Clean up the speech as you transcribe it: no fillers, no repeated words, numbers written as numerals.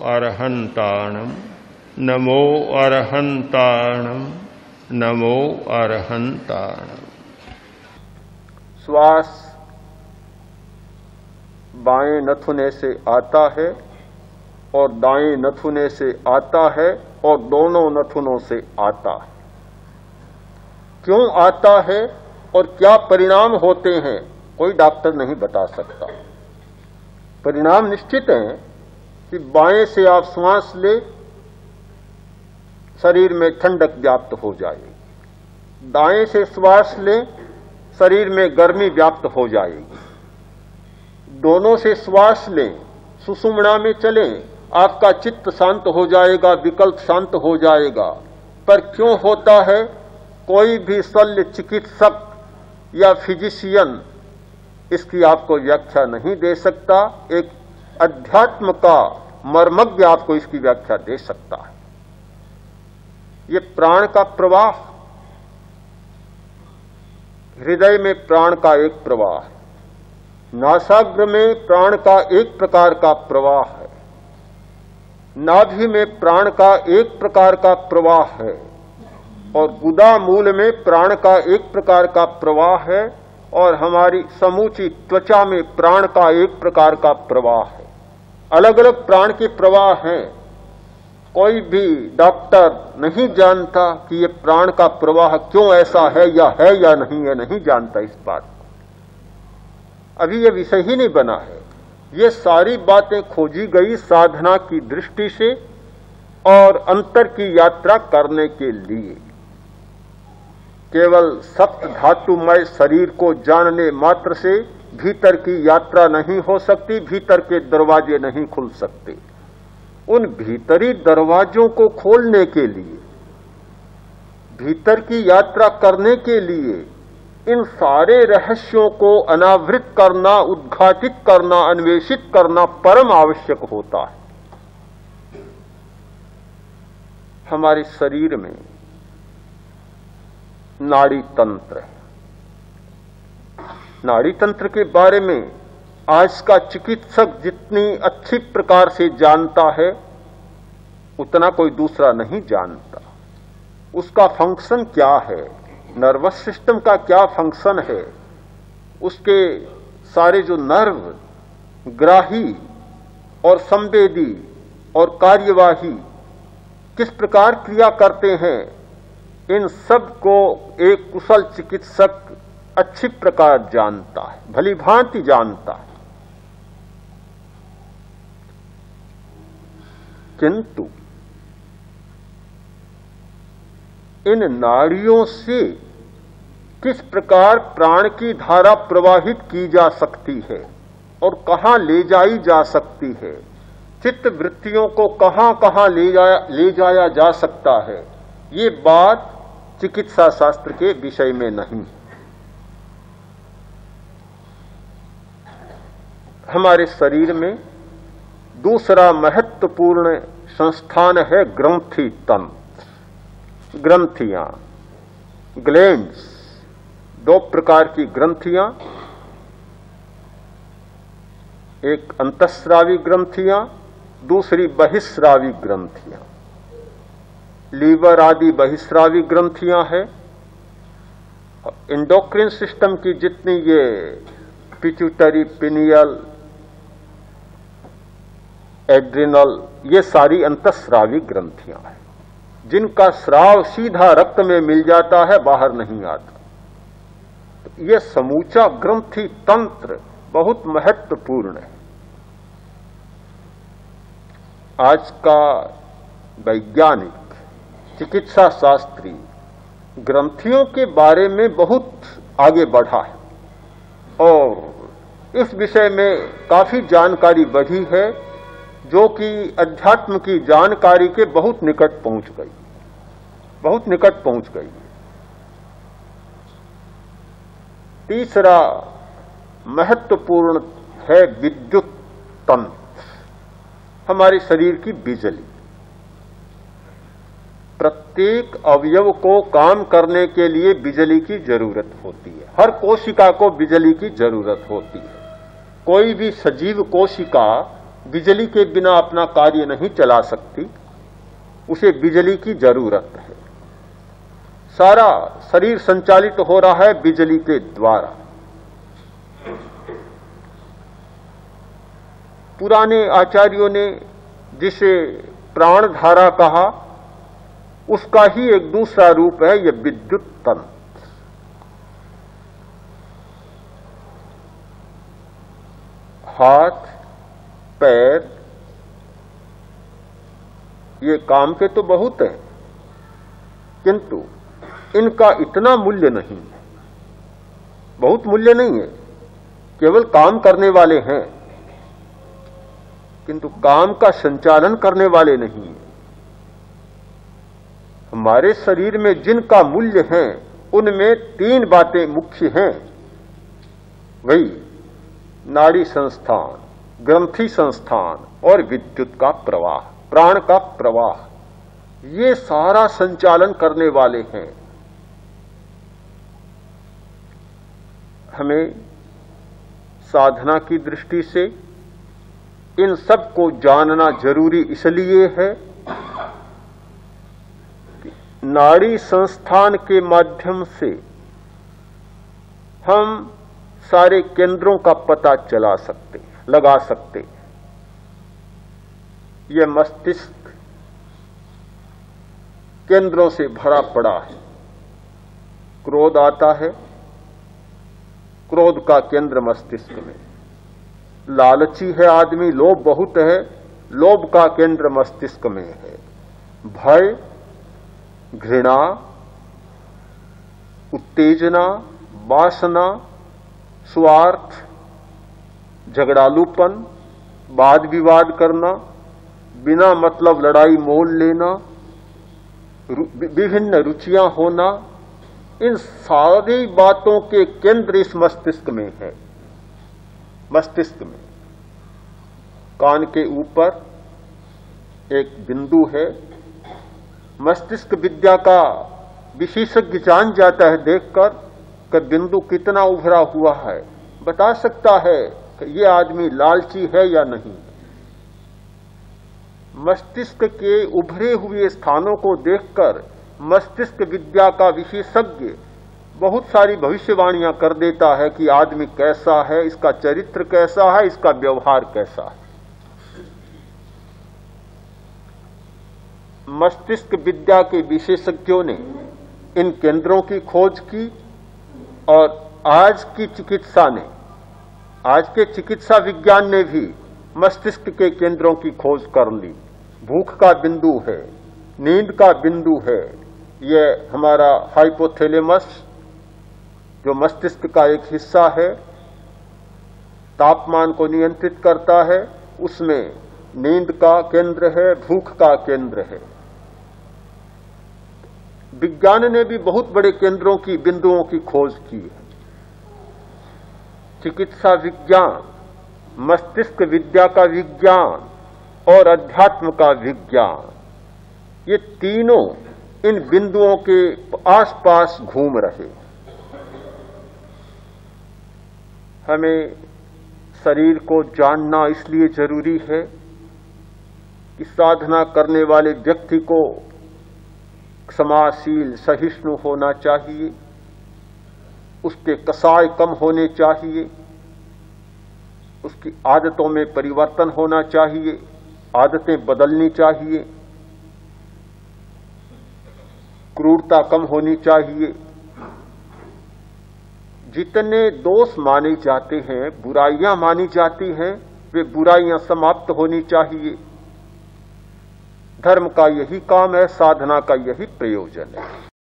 अरहन्ताणं नमो अरहन्ताणं नमो अरहन्ताणं। श्वास बाएं नथुने से आता है और दाएं नथुने से आता है और दोनों नथुनों से आता है। क्यों आता है और क्या परिणाम होते हैं कोई डॉक्टर नहीं बता सकता। परिणाम निश्चित है कि बाएं से आप श्वास ले, शरीर में ठंडक व्याप्त हो जाएगी। दाएं से श्वास ले, शरीर में गर्मी व्याप्त हो जाएगी। दोनों से श्वास लें, सुषुम्ना में चलें, आपका चित्त शांत हो जाएगा, विकल्प शांत हो जाएगा। पर क्यों होता है कोई भी शल्य चिकित्सक या फिजिशियन इसकी आपको व्याख्या नहीं दे सकता। एक अध्यात्म का मर्मज्ञ आपको इसकी व्याख्या दे सकता है। ये प्राण का प्रवाह, हृदय में प्राण का एक प्रवाह है, नासाग्र में प्राण का एक प्रकार का प्रवाह है, नाभि में प्राण का एक प्रकार का प्रवाह है और गुदा मूल में प्राण का एक प्रकार का प्रवाह है और हमारी समूची त्वचा में प्राण का एक प्रकार का प्रवाह है। अलग अलग प्राण के प्रवाह हैं। कोई भी डॉक्टर नहीं जानता कि ये प्राण का प्रवाह क्यों ऐसा है या नहीं है, नहीं जानता इस बात को। अभी ये विषय ही नहीं बना है। ये सारी बातें खोजी गई साधना की दृष्टि से और अंतर की यात्रा करने के लिए। केवल सप्त धातुमय शरीर को जानने मात्र से भीतर की यात्रा नहीं हो सकती, भीतर के दरवाजे नहीं खुल सकते। उन भीतरी दरवाजों को खोलने के लिए, भीतर की यात्रा करने के लिए इन सारे रहस्यों को अनावृत करना, उद्घाटित करना, अन्वेषित करना परम आवश्यक होता है। हमारे शरीर में नाड़ी तंत्र है। नाड़ी तंत्र के बारे में आज का चिकित्सक जितनी अच्छी प्रकार से जानता है उतना कोई दूसरा नहीं जानता। उसका फंक्शन क्या है, नर्वस सिस्टम का क्या फंक्शन है, उसके सारे जो नर्व, ग्राही और संवेदी और कार्यवाही किस प्रकार क्रिया करते हैं, इन सब को एक कुशल चिकित्सक अच्छी प्रकार जानता है, भली भांति जानता है। किंतु इन नाड़ियों से किस प्रकार प्राण की धारा प्रवाहित की जा सकती है और कहां ले जाई जा सकती है, चित्त वृत्तियों को कहां कहां ले जाया जा सकता है, ये बात चिकित्सा शास्त्र के विषय में नहीं। हमारे शरीर में दूसरा महत्वपूर्ण संस्थान है ग्रंथि तंत्र। ग्रंथियां, ग्लैंड्स, दो प्रकार की ग्रंथियां, एक अंतःस्रावी ग्रंथियां, दूसरी बहिःस्रावी ग्रंथियां। लीवर आदि बहिःस्रावी ग्रंथियां हैं। एंडोक्रिन सिस्टम की जितनी ये पिट्यूटरी, पिनियल, एड्रिनल, ये सारी अंतःस्रावी ग्रंथियां हैं जिनका स्राव सीधा रक्त में मिल जाता है, बाहर नहीं आता। तो ये समूचा ग्रंथि तंत्र बहुत महत्वपूर्ण है। आज का वैज्ञानिक, चिकित्सा शास्त्री ग्रंथियों के बारे में बहुत आगे बढ़ा है और इस विषय में काफी जानकारी बढ़ी है जो कि अध्यात्म की जानकारी के बहुत निकट पहुंच गई, बहुत निकट पहुंच गई। तीसरा महत्वपूर्ण है विद्युत तंत्र, हमारे शरीर की बिजली। प्रत्येक अवयव को काम करने के लिए बिजली की जरूरत होती है। हर कोशिका को बिजली की जरूरत होती है। कोई भी सजीव कोशिका बिजली के बिना अपना कार्य नहीं चला सकती, उसे बिजली की जरूरत है। सारा शरीर संचालित हो रहा है बिजली के द्वारा। पुराने आचार्यों ने जिसे प्राण धारा कहा, उसका ही एक दूसरा रूप है यह विद्युत तंत्र। हाथ, पैर, ये काम के तो बहुत है, किंतु इनका इतना मूल्य नहीं है, बहुत मूल्य नहीं है। केवल काम करने वाले हैं, किंतु काम का संचालन करने वाले नहीं है। हमारे शरीर में जिनका मूल्य है उनमें 3 बातें मुख्य हैं, वही नाड़ी संस्थान, ग्रंथि संस्थान और विद्युत का प्रवाह, प्राण का प्रवाह। ये सारा संचालन करने वाले हैं। हमें साधना की दृष्टि से इन सब को जानना जरूरी इसलिए है कि नाड़ी संस्थान के माध्यम से हम सारे केंद्रों का पता चला सकते, लगा सकते। यह मस्तिष्क केंद्रों से भरा पड़ा है। क्रोध आता है, क्रोध का केंद्र मस्तिष्क में। लालची है आदमी, लोभ बहुत है, लोभ का केंद्र मस्तिष्क में है। भय, घृणा, उत्तेजना, वासना, स्वार्थ, झगड़ालूपन, वाद विवाद करना, बिना मतलब लड़ाई मोल लेना, विभिन्न रुचियां होना, इन सारी बातों के केंद्र इस मस्तिष्क में है। मस्तिष्क में कान के ऊपर एक बिंदु है। मस्तिष्क विद्या का विशेषज्ञ जान जाता है देखकर कि बिंदु कितना उभरा हुआ है, बता सकता है कि यह आदमी लालची है या नहीं। मस्तिष्क के उभरे हुए स्थानों को देखकर मस्तिष्क विद्या का विशेषज्ञ बहुत सारी भविष्यवाणियां कर देता है कि आदमी कैसा है, इसका चरित्र कैसा है, इसका व्यवहार कैसा है। मस्तिष्क विद्या के विशेषज्ञों ने इन केंद्रों की खोज की और आज की चिकित्सा ने, आज के चिकित्सा विज्ञान ने भी मस्तिष्क के केंद्रों की खोज कर ली। भूख का बिंदु है, नींद का बिंदु है, यह हमारा हाइपोथैलेमस जो मस्तिष्क का एक हिस्सा है, तापमान को नियंत्रित करता है, उसमें नींद का केंद्र है, भूख का केंद्र है। विज्ञान ने भी बहुत बड़े केंद्रों की, बिंदुओं की खोज की है। चिकित्सा विज्ञान, मस्तिष्क विद्या का विज्ञान और अध्यात्म का विज्ञान, ये तीनों इन बिंदुओं के आसपास घूम रहे। हमें शरीर को जानना इसलिए जरूरी है कि साधना करने वाले व्यक्ति को क्षमाशील, सहिष्णु होना चाहिए, उसके कसाय कम होने चाहिए, उसकी आदतों में परिवर्तन होना चाहिए, आदतें बदलनी चाहिए, क्रूरता कम होनी चाहिए। जितने दोष माने जाते हैं, बुराइयां मानी जाती हैं, वे बुराइयां समाप्त होनी चाहिए। धर्म का यही काम है, साधना का यही प्रयोजन है।